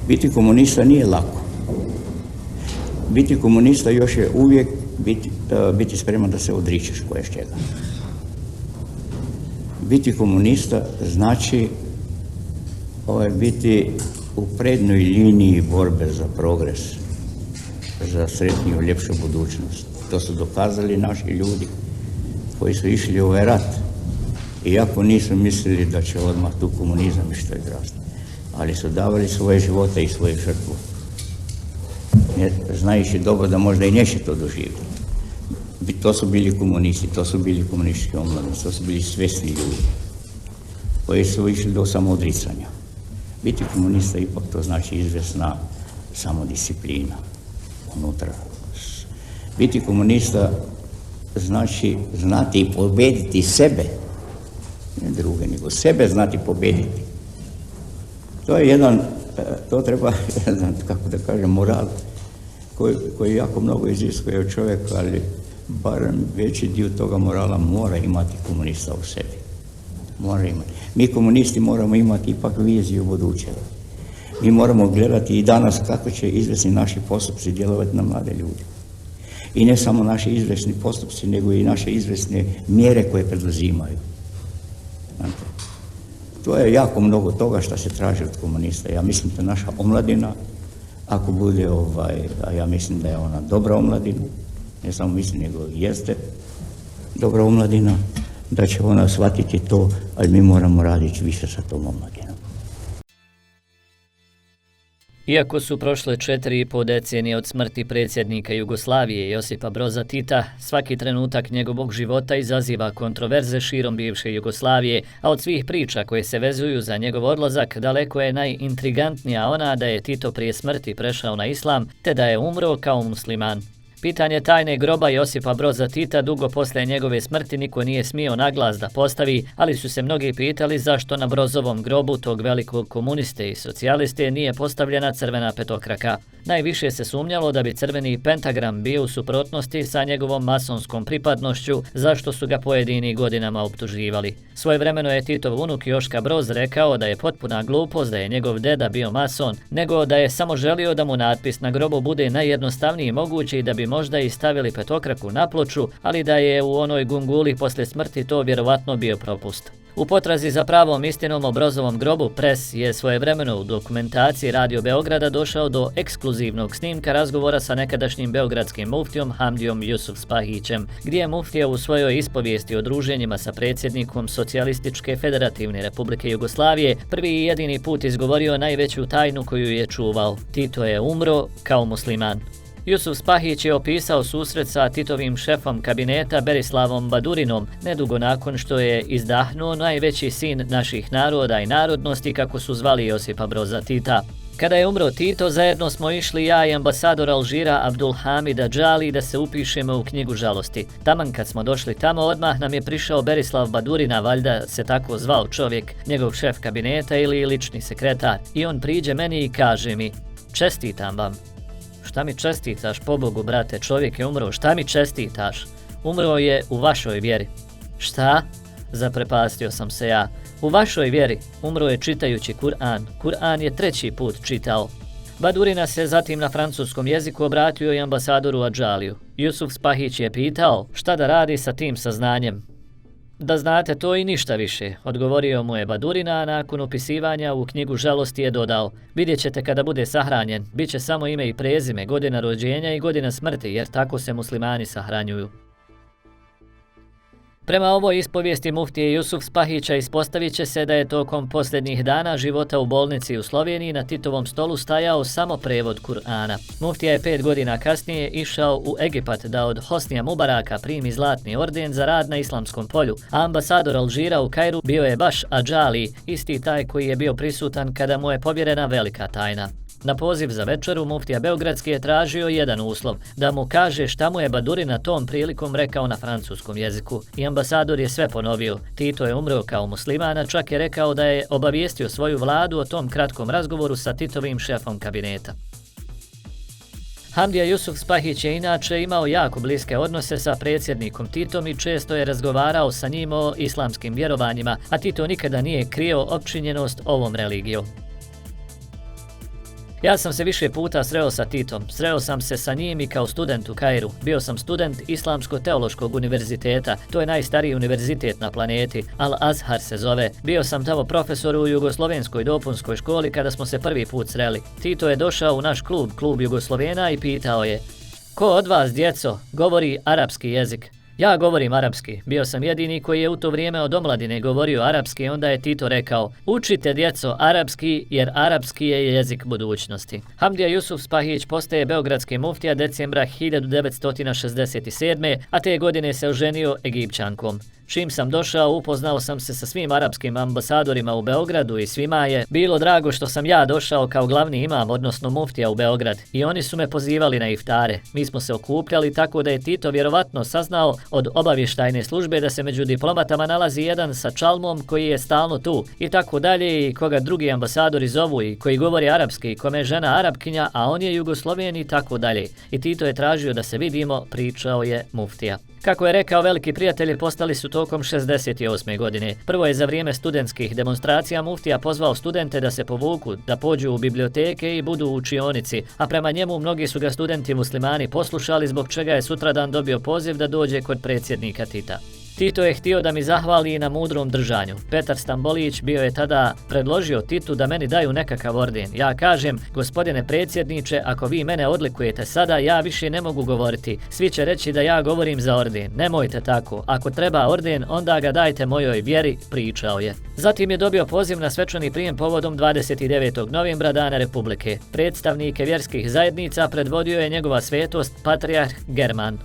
Biti komunista nije lako. Biti komunista još je uvijek biti spreman da se odričeš koječega. Biti komunista znači biti u prednjoj liniji borbe za progres, za sretniju, ljepšu budućnost. To su dokazali naši ljudi koji su išli u ovaj rat. Iako nisu mislili da će odmah tu komunizam i što je grozno. Ali su davali svoje živote i svoje žrtvu. Znajući dobro da možda i neće to doživjeti. To su bili komunisti, to su bili komunistički omladnici, to su bili svjesni ljudi koji su išli do samoodricanja. Biti komunista ipak to znači izvjesna samodisciplina unutra. Biti komunista znači znati i pobediti sebe, ne druge, nego sebe znati pobediti. To je to treba, ne znam kako da kažem, moral koji jako mnogo iziskuje od čovjeka, ali barem veći dio toga morala mora imati komunista u sebi. Mora imati. Mi komunisti moramo imati ipak viziju budućega. Mi moramo gledati i danas kako će izvesni naši postupci djelovati na mlade ljude. I ne samo naši izvesni postupci, nego i naše izvesne mjere koje preduzimaju. Znate, to je jako mnogo toga što se traži od komunista. Ja mislim da naša omladina, ako bude, a ja mislim da je ona dobra omladina, ne samo mislim, nego jeste dobra omladina, da će ona shvatiti to, ali mi moramo raditi više sa tom omladinom. Iako su prošle 4,5 decenije od smrti predsjednika Jugoslavije Josipa Broza Tita, svaki trenutak njegovog života izaziva kontroverze širom bivše Jugoslavije, a od svih priča koje se vezuju za njegov odlazak daleko je najintrigantnija ona da je Tito prije smrti prešao na islam, te da je umro kao musliman. Pitanje tajne groba Josipa Broza Tita dugo poslije njegove smrti niko nije smio naglas da postavi, ali su se mnogi pitali zašto na Brozovom grobu tog velikog komuniste i socijaliste nije postavljena crvena petokraka. Najviše se sumnjalo da bi crveni pentagram bio u suprotnosti sa njegovom masonskom pripadnošću, zašto su ga pojedini godinama optuživali. Svojevremeno je Titov unuk Joška Broz rekao da je potpuna glupost da je njegov deda bio mason, nego da je samo želio da mu natpis na grobu bude najjednostavniji mogući i da bi možda i stavili petokraku na ploču, ali da je u onoj gunguli poslije smrti to vjerovatno bio propust. U potrazi za pravom istinom o Brozovom grobu, Pres je svojevremeno u dokumentaciji Radio Beograda došao do ekskluzivnog snimka razgovora sa nekadašnjim beogradskim muftijom Hamdijom Jusufspahićem, gdje je muftija u svojoj ispovijesti o druženjima sa predsjednikom Socijalističke Federativne Republike Jugoslavije prvi i jedini put izgovorio najveću tajnu koju je čuvao. Tito je umro kao musliman. Jusufspahić je opisao susret sa Titovim šefom kabineta Berislavom Badurinom nedugo nakon što je izdahnuo najveći sin naših naroda i narodnosti, kako su zvali Josipa Broza Tita. Kada je umro Tito, zajedno smo išli ja i ambasador Alžira Abdulhamid Adžali da se upišemo u knjigu žalosti. Taman kad smo došli tamo, odmah nam je prišao Berislav Badurina, valjda se tako zvao čovjek, njegov šef kabineta ili lični sekretar. I on priđe meni i kaže mi: "Čestitam vam." "Šta mi čestitaš, pobogu, brate, čovjek je umro, šta mi čestitaš? Umro je u vašoj vjeri." "Šta?" zaprepastio sam se ja. "U vašoj vjeri, umro je čitajući Kur'an. Kur'an je 3. put čitao." Badurina se zatim na francuskom jeziku obratio i ambasadoru Adžaliju. Jusufspahić je pitao šta da radi sa tim saznanjem. "Da znate to i ništa više," odgovorio mu je Badurina, a nakon upisivanja u knjigu žalosti je dodao: "Vidjet ćete kada bude sahranjen, bit će samo ime i prezime, godina rođenja i godina smrti, jer tako se muslimani sahranjuju." Prema ovoj ispovijesti muftije Jusufspahića ispostavit će se da je tokom posljednjih dana života u bolnici u Sloveniji na Titovom stolu stajao samo prevod Kur'ana. Muftija je 5 godina kasnije išao u Egipat da od Hosnija Mubaraka primi zlatni orden za rad na islamskom polju, a ambasador Alžira u Kairu bio je baš Adžali, isti taj koji je bio prisutan kada mu je povjerena velika tajna. Na poziv za večeru muftija Beogradski je tražio jedan uslov, da mu kaže šta mu je Badurina tom prilikom rekao na francuskom jeziku. I ambasador je sve ponovio. Tito je umro kao muslimana, čak je rekao da je obavijestio svoju vladu o tom kratkom razgovoru sa Titovim šefom kabineta. Hamdija Jusufspahić je inače imao jako bliske odnose sa predsjednikom Titom i često je razgovarao sa njim o islamskim vjerovanjima, a Tito nikada nije krio opčinjenost ovom religijom. Ja sam se više puta sreo sa Titom. Sreo sam se sa njim i kao student u Kairu. Bio sam student Islamsko-teološkog univerziteta. To je najstariji univerzitet na planeti. Al-Azhar se zove. Bio sam tamo profesor u Jugoslovenskoj dopunskoj školi kada smo se prvi put sreli. Tito je došao u naš klub Jugoslovena i pitao je: ko od vas, djeco, govori arapski jezik? Ja govorim arapski. Bio sam jedini koji je u to vrijeme od omladine govorio arapski, onda je Tito rekao: učite, djeco, arapski, jer arapski je jezik budućnosti. Hamdija Jusuf Spahić postaje beogradski muftija decembra 1967. a te godine se oženio Egipćankom. Čim sam došao, upoznao sam se sa svim arapskim ambasadorima u Beogradu i svima je bilo drago što sam ja došao kao glavni imam, odnosno muftija u Beograd. I oni su me pozivali na iftare. Mi smo se okupljali tako da je Tito vjerovatno saznao od obavještajne službe da se među diplomatama nalazi jedan sa čalmom koji je stalno tu i tako dalje, i koga drugi ambasadori zovu i koji govori arapski i kome je žena Arapkinja, a on je Jugosloven i tako dalje. I Tito je tražio da se vidimo, pričao je muftija. Kako je rekao, veliki prijatelji postali su tokom 68. godine. Prvo je za vrijeme studentskih demonstracija muftija pozvao studente da se povuku, da pođu u biblioteke i budu u učionici, a prema njemu mnogi su ga studenti muslimani poslušali, zbog čega je sutradan dobio poziv da dođe kod predsjednika Tita. Tito je htio da mi zahvali na mudrom držanju. Petar Stambolić bio je tada predložio Titu da meni daju nekakav orden. Ja kažem: gospodine predsjedniče, ako vi mene odlikujete sada, ja više ne mogu govoriti. Svi će reći da ja govorim za orden. Nemojte tako. Ako treba orden, onda ga dajte mojoj vjeri, pričao je. Zatim je dobio poziv na svečani prijem povodom 29. novembra, Dana Republike. Predstavnike vjerskih zajednica predvodio je njegova svetost patrijarh German.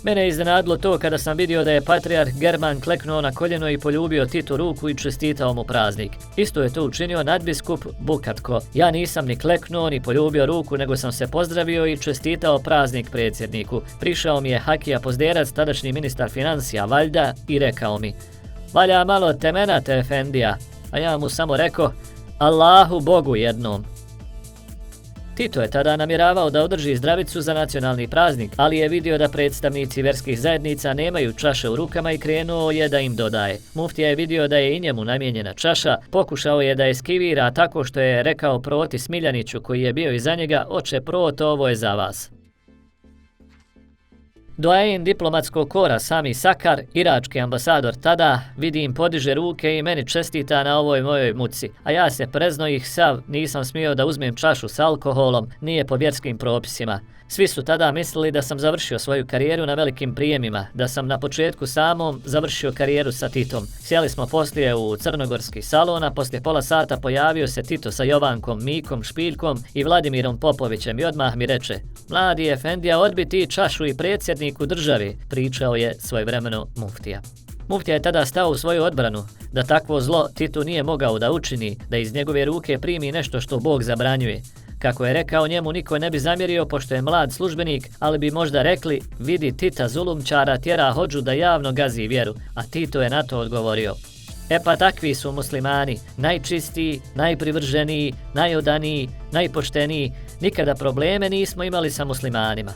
Mene je iznenadilo to kada sam vidio da je patrijarh German kleknuo na koljeno i poljubio Titu ruku i čestitao mu praznik. Isto je to učinio nadbiskup Bukatko. Ja nisam ni kleknuo ni poljubio ruku, nego sam se pozdravio i čestitao praznik predsjedniku. Prišao mi je Hakija Pozderac, tadašnji ministar financija, valjda, i rekao mi: valja malo temenate, efendija. A ja mu samo rekao: Allahu Bogu jednom. Tito je tada namjeravao da održi zdravicu za nacionalni praznik, ali je vidio da predstavnici vjerskih zajednica nemaju čaše u rukama i krenuo je da im dodaje. Muftija je vidio da je i njemu namijenjena čaša, pokušao je da je skivira tako što je rekao Proti Smiljaniću, koji je bio iza njega: oče Proto, ovo je za vas. Doajen diplomatskog kora Sami Sakar, irački ambasador tada, vidim, podiže ruke i meni čestita na ovoj mojoj muci, a ja se prezno ih sav, nisam smio da uzmem čašu s alkoholom, nije po vjerskim propisima. Svi su tada mislili da sam završio svoju karijeru na velikim prijemima, da sam na početku samom završio karijeru sa Titom. Sjeli smo poslije u crnogorski salon, a poslije pola sata pojavio se Tito sa Jovankom, Mikom Špiljkom i Vladimirom Popovićem i odmah mi reče: mladi efendija, odbi ti čašu i predsjedniku državi, pričao je svojevremeno muftija. Muftija je tada stao u svoju odbranu, da takvo zlo Titu nije mogao da učini, da iz njegove ruke primi nešto što Bog zabranjuje. Kako je rekao, njemu niko ne bi zamjerio pošto je mlad službenik, ali bi možda rekli: vidi, Tita zulumčara tjera hodžu da javno gazi vjeru, a Tito je na to odgovorio: e pa takvi su muslimani, najčistiji, najprivrženiji, najodaniji, najpošteniji, nikada probleme nismo imali sa muslimanima.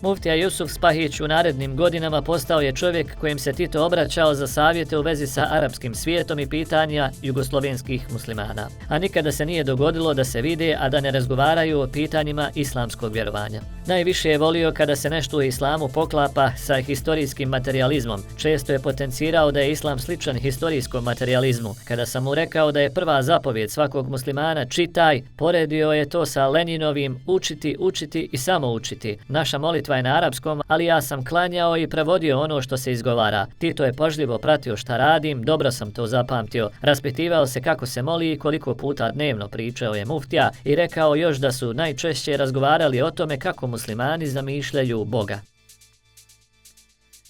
Muftija Jusuf Spahić u narednim godinama postao je čovjek kojem se Tito obraćao za savjete u vezi sa arapskim svijetom i pitanja jugoslovenskih muslimana. A nikada se nije dogodilo da se vide, a da ne razgovaraju o pitanjima islamskog vjerovanja. Najviše je volio kada se nešto u islamu poklapa sa historijskim materializmom. Često je potencirao da je islam sličan historijskom materializmu. Kada sam mu rekao da je prva zapovjed svakog muslimana čitaj, poredio je to sa Leninovim učiti, učiti i samo učiti. Naša molitva je na arapskom, ali ja sam klanjao i prevodio ono što se izgovara. Tito je pažljivo pratio šta radim, dobro sam to zapamtio. Raspitivao se kako se moli i koliko puta dnevno, pričao je muftija i rekao još da su najčešće razgovarali o tome kako muslimani zamišljaju Boga.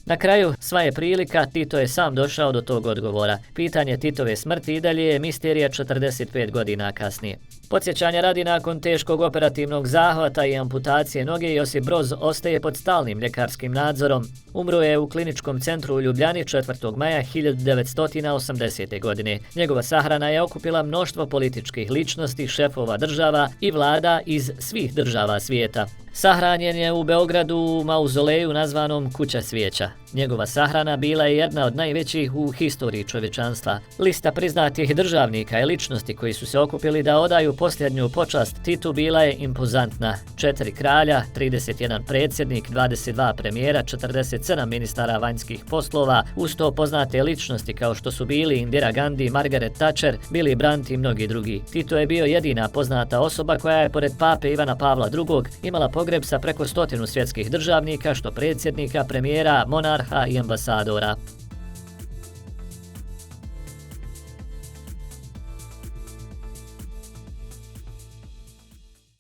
Na kraju, sva je prilika, Tito je sam došao do tog odgovora. Pitanje Titove smrti i dalje je misterija 45 godina kasnije. Podsjećanja radi, nakon teškog operativnog zahvata i amputacije noge, Josip Broz ostaje pod stalnim ljekarskim nadzorom. Umro je u kliničkom centru u Ljubljani 4. maja 1980. godine. Njegova sahrana je okupila mnoštvo političkih ličnosti, šefova država i vlada iz svih država svijeta. Sahranjen je u Beogradu u mauzoleju nazvanom Kuća svijeća. Njegova sahrana bila je jedna od najvećih u historiji čovječanstva. Lista priznatih državnika i ličnosti koji su se okupili da odaju posljednju počast Titu bila je impozantna. 4 kralja, 31 predsjednik, 22 premijera, 47 ministara vanjskih poslova, uz to poznate ličnosti kao što su bili Indira Gandhi, Margaret Thatcher, Willy Brandt i mnogi drugi. Tito je bio jedina poznata osoba koja je pored pape Ivana Pavla II imala pogreb sa preko 100 svjetskih državnika, što predsjednika, premijera, monarha i ambasadora.